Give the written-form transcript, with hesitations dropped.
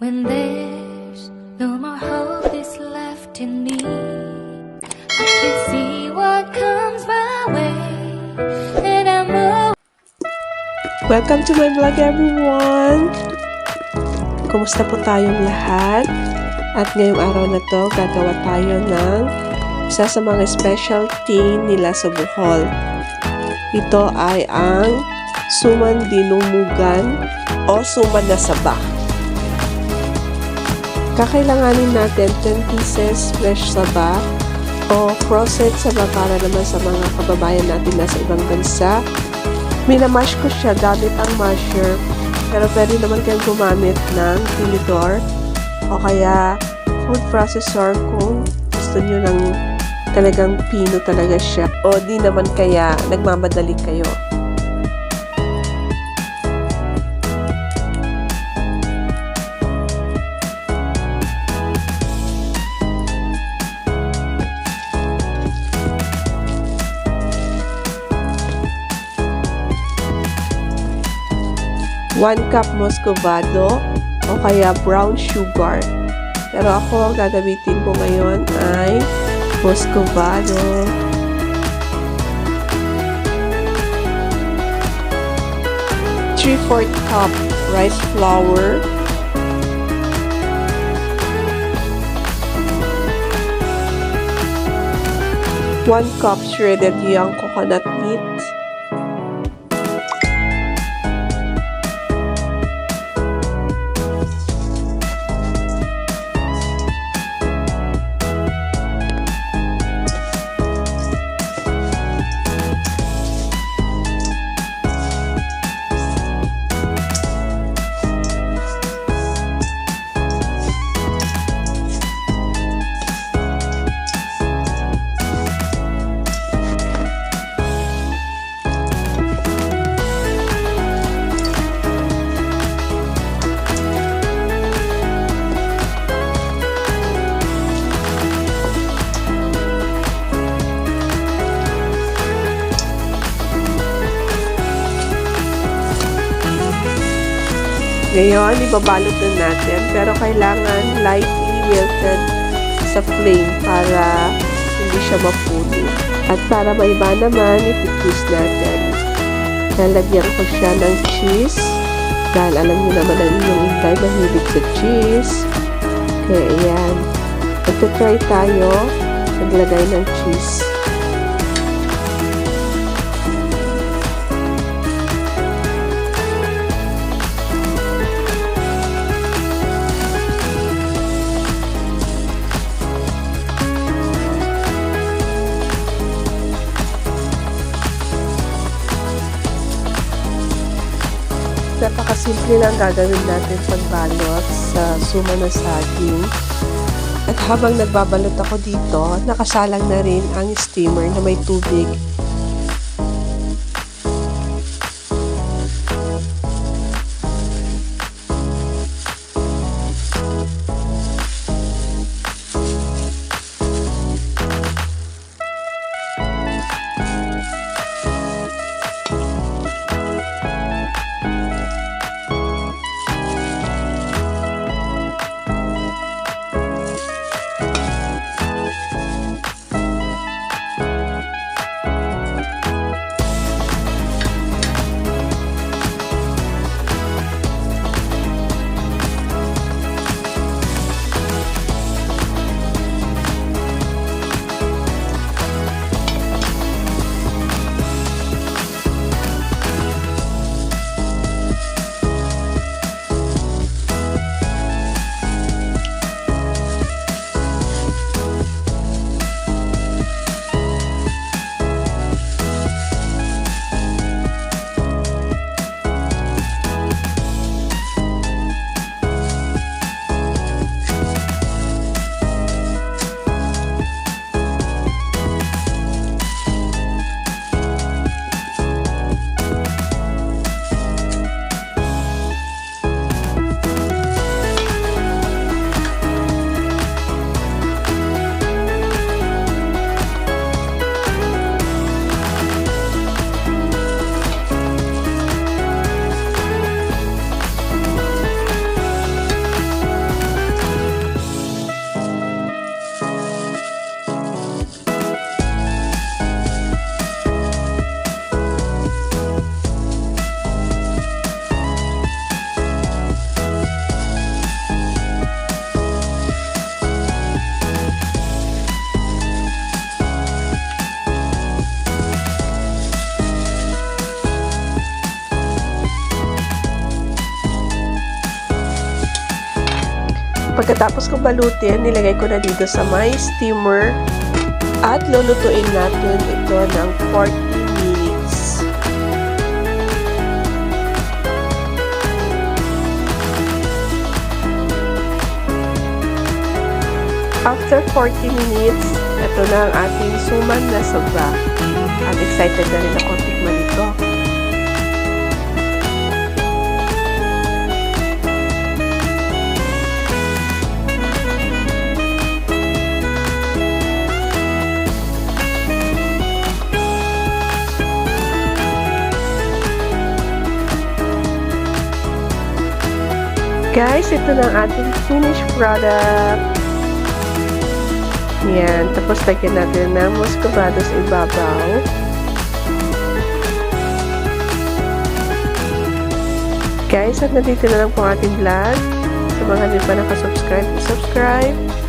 When there's no more hope is left in me, I can see what comes my way, and I'm Welcome to my vlog, everyone! Kumusta po tayong lahat? At ngayong araw na to, gagawa tayo ng isa sa mga specialty nila sa Bohol. Ito ay ang suman dinumugan o suman na saba. Kakailanganin natin 10 pieces fresh saba o crosset saba para naman sa mga kababayan natin nasa ibang bansa. Minamash ko siya gamit ang masher, pero pwede naman kayong gumamit ng tinidor o kaya food processor kung gusto nyo ng talagang pino talaga siya, o di naman kaya nagmamadali kayo. One cup muscovado o kaya brown sugar. Pero ako, gagamitin ko ngayon ay muscovado. Three-fourth cup rice flour. One cup shredded young coconut meat. Ngayon, ibabalot na natin, pero kailangan lightly wilted sa flame para hindi siya mapuno. At para maiba naman, iti-twist natin. Lalagyan ko siya ng cheese, dahil alam niyo naman ang inyong Inday mahilig sa cheese. Kaya ayan, magta-try tayo maglagay ng cheese. Napakasimple lang gagawin natin pagbalot sa suman na saging. At habang nagbabalot ako dito, nakasalang na rin ang steamer na may tubig. Pagkatapos ko balutin, nilagay ko na dito sa my steamer at lulutuin natin ito ng 40 minutes. After 40 minutes, ito na ang ating suman na saba. At excited na rin ako tikman ito. Guys, ito na ang ating finished product. Yan. Tapos lagyan natin ng muscovado sa ibabaw. Guys, at nandito na lang po ang ating vlog. Sa mga hindi pa nakasubscribe, subscribe.